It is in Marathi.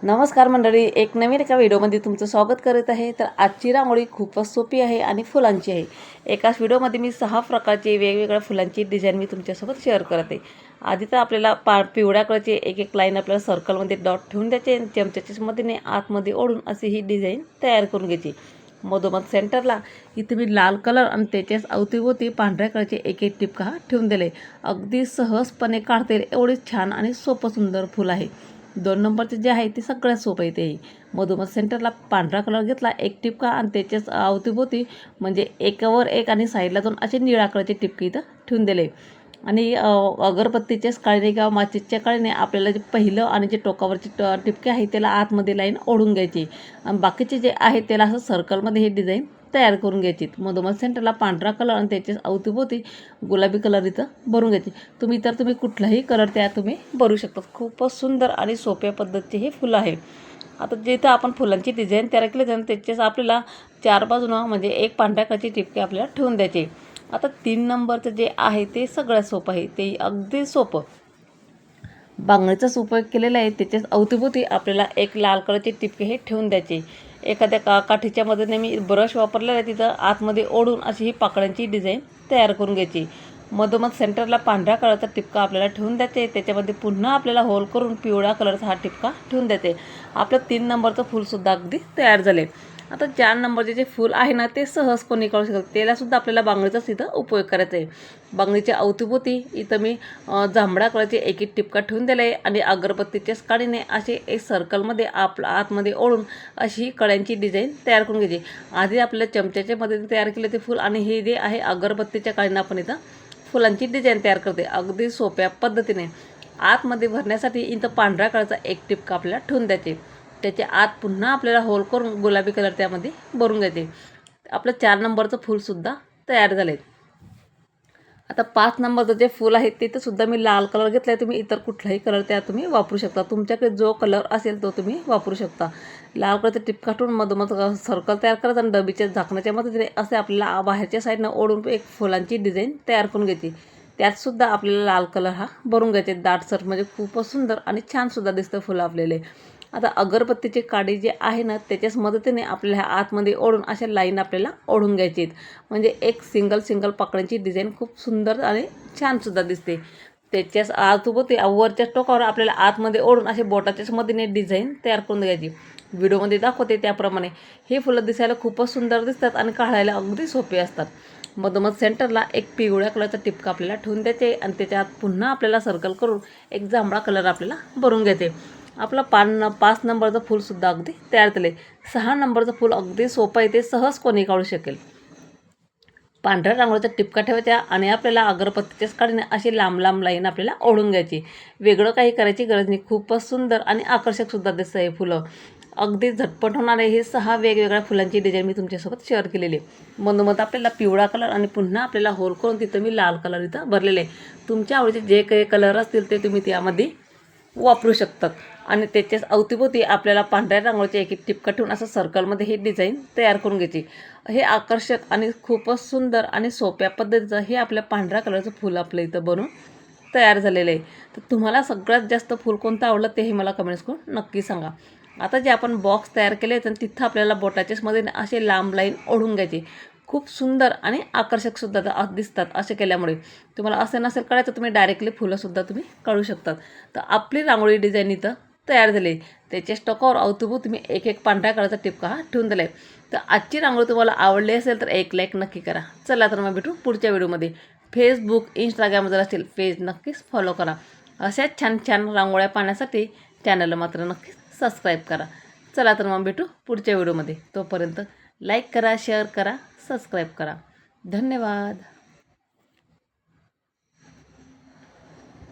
नमस्कार मंडळी, एक नवीन एका व्हिडिओमध्ये तुमचं स्वागत करत आहे। तर आजची रांगोळी खूपच सोपी आहे आणि फुलांची आहे। एकाच व्हिडिओमध्ये मी 6 प्रकारचे वेगवेगळ्या फुलांची डिझाईन मी तुमच्यासोबत शेअर करते। आधी तर आपल्याला पिवळ्या कलरची एक लाईन आपल्याला सर्कलमध्ये डॉट ठेवून द्यायचे, चमच्याच्या मदतीने आतमध्ये ओढून अशी ही डिझाईन तयार करून घ्यायची। मधोमध सेंटरला इथे मी लाल कलर आणि त्याच्याच अवतीभोवती पांढऱ्या कलरचे एक टिपका ठेवून दिले। अगदी सहजपणे काढता येईल एवढे छान आणि सोपं सुंदर फुल आहे। 2 नंबरचे जे आहे ते सगळ्यात सोपं आहे ते। मधोमध सेंटरला पांढरा कलर घेतला, एक टिपका आणि त्याच्याच अवतीभोवती म्हणजे एकावर एक आणि साईडला 2 असे निळ्या कलरचे टिपके इथं ठेवून दिले। आणि अगरबत्तीच्याच काळीने किंवा माचीसच्या काळीने आपल्याला जे पहिलं आणि जे टोकावरचे टिपके आहे त्याला आतमध्ये लाईन ओढून घ्यायची आणि बाकीचे जे आहे त्याला असं सर्कलमध्ये हे डिझाईन तयार करून घ्यायची। मधोमध सेंटरला पांढरा कलर आणि त्याच्याच अवतीभोवती गुलाबी कलर इथं भरून घ्यायची। तुम्ही कुठलाही कलर त्या तुम्ही भरू शकता। खूपच सुंदर आणि सोप्या पद्धतीचे हे फुलं आहे। आता जिथं आपण फुलांची डिझाईन तयार केली तर त्याच्याच आपल्याला 4 बाजूनं म्हणजे एक पांढऱ्या कलरचे टिपके आपल्याला ठेवून द्यायचे। आता 3 नंबरचं जे आहे ते सगळ्यात सोपं आहे, ते अगदी सोपं बांगडीचाच उपयोग केलेला आहे। त्याच्याच अवतीभोवती आपल्याला एक लाल कलरचे टिपके हे ठेवून द्यायचे। एखाद्या काठीच्या मदतीने मी ब्रश वापरलेला आहे, तिथं आतमध्ये ओढून अशी ही पाकळ्यांची डिझाईन तयार करून घ्यायची। मधोमध सेंटरला पांढऱ्या कलरचा टिपका आपल्याला ठेवून द्यायचे, त्याच्यामध्ये पुन्हा आपल्याला होल करून पिवळ्या कलरचा हा टिपका ठेवून द्यायचे। आपलं 3 नंबरचं फूलसुद्धा अगदी तयार झाले। आता 4 नंबरचे जे फूल आहे ना ते सहज कोणी काढू शकतात, त्यालासुद्धा आपल्याला बांगडीचाच इथं उपयोग करायचा आहे। बांगडीच्या अवतीभोवती इथं मी जांभळ्या कलरचे एक टिपका ठेवून दिला आहे आणि अगरबत्तीच्याच काडीने असे एक सर्कलमध्ये आतमध्ये ओढून अशी कळ्यांची डिझाईन तयार करून घ्यायची। आधी आपल्याला चमच्याच्या मदतीने तयार केले ते फूल आणि हे जे आहे अगरबत्तीच्या काडीने आपण इथं फुलांची डिझाईन तयार करते अगदी सोप्या पद्धतीने। आतमध्ये भरण्यासाठी इथं पांढऱ्या कलरचा एक टिपका आपल्याला ठेवून द्यायचे, त्याच्या आत पुन्हा आपल्याला होल करून गुलाबी कलर त्यामध्ये भरून घ्यायचे। आपलं 4 नंबरचं फूलसुद्धा तयार झाले। आता 5 नंबरचं जे फूल आहे तिथं सुद्धा मी लाल कलर घेतला आहे। तुम्ही इतर कुठलाही कलर त्या तुम्ही वापरू शकता, तुमच्याकडे जो कलर असेल तो तुम्ही वापरू शकता। लाल कलरचा टिपका ठेवून मधोमध सर्कल तयार करायचं आणि डबीच्या झाकण्याच्या मदतीने असे आपल्याला बाहेरच्या साईडनं ओढून एक फुलांची डिझाईन तयार करून घ्यायची। त्यातसुद्धा आपल्याला लाल कलर हा भरून घ्यायचे दाटसर, म्हणजे खूपच सुंदर आणि छानसुद्धा दिसतं फुलं आपल्याला। आता अगरबत्तीची काडी जे आहे ना त्याच्याच मदतीने आपल्याला आतमध्ये ओढून अशा लाईन आपल्याला ओढून घ्यायची आहेत, म्हणजे एक सिंगल पाकळ्यांची डिझाईन खूप सुंदर आणि छानसुद्धा दिसते। त्याच्याच आतभोवती वरच्या टोकावर आपल्याला आतमध्ये ओढून असे बोटाच्याच मदतीने डिझाईन तयार करून घ्यायची। व्हिडिओमध्ये दाखवते त्याप्रमाणे हे फुलं दिसायला खूपच सुंदर दिसतात आणि काढायला अगदी सोपे असतात। मधोमध सेंटरला एक पिवळ्या कलरचा टिपका आपल्याला ठेवून द्यायचे आणि त्याच्या आत पुन्हा आपल्याला सर्कल करून एक जांभळा कलर आपल्याला भरून घ्यायचे। आपलं 5 नंबरचं फूलसुद्धा अगदी तयार झाले। 6 नंबरचं फूल अगदी सोपं आहे, ते सहज कोणी काढू शकेल। पांढऱ्या रंगाचा टिपका ठेवायचा आणि आपल्याला अगरबत्तीच्याच काडीने अशी लांब लाईन आपल्याला ओढून घ्यायची। वेगळं काही करायची गरज नाही, खूपच सुंदर आणि आकर्षकसुद्धा दिसतं हे फुलं। अगदी झटपट होणारे हे 6 वेगवेगळ्या फुलांची डिझाईन मी तुमच्यासोबत शेअर केलेली आहे। मधोमध आपल्याला पिवळा कलर आणि पुन्हा आपल्याला होल करून तिथं मी लाल कलर इथं भरलेले आहे। तुमच्या आवडीचे जे काही कलर असतील ते तुम्ही त्यामध्ये वापरू शकतात। आणि त्याच्याच अवतीभोवती आपल्याला पांढऱ्या रंगाचे एक टिपका ठेवून असं सर्कलमध्ये हे डिझाईन तयार करून घ्यायची। हे आकर्षक आणि खूपच सुंदर आणि सोप्या पद्धतीचं हे आपल्या पांढऱ्या कलरचं फूल आपलं इथं बनवून तयार झालेलं आहे। तर तुम्हाला सगळ्यात जास्त फूल कोणतं आवडलं तेही मला कमेंट्स करून नक्की सांगा। आता जे आपण बॉक्स तयार केले आहेत तिथं आपल्याला बोटाच्याच मदतीने असे लांब लाईन ओढून घ्यायची। खूप सुंदर आणि आकर्षकसुद्धा दिसतात असे केल्यामुळे। तुम्हाला असं नसेल काढायचं तुम्ही डायरेक्टली फुलंसुद्धा तुम्ही काढू शकतात। तर आपली रांगोळी डिझाईन इथं तयार झाली। त्याच्याच टोकावर अवतीभोवती तुम्ही एक पांढऱ्या कलरचा टिपका हा ठेवून दिला आहे। तर आजची रांगोळी तुम्हाला आवडली असेल तर एक लाईक नक्की करा। चला तर मग भेटू पुढच्या व्हिडिओमध्ये। फेसबुक इंस्टाग्राम जर असेल पेज नक्कीच फॉलो करा। अशाच छान छान रांगोळ्या पाहण्यासाठी चॅनलला मात्र नक्कीच सबस्क्राईब करा। चला तर मग भेटू पुढच्या व्हिडिओमध्ये। तोपर्यंत लाईक करा, शेअर करा, सबस्क्राईब करा। धन्यवाद।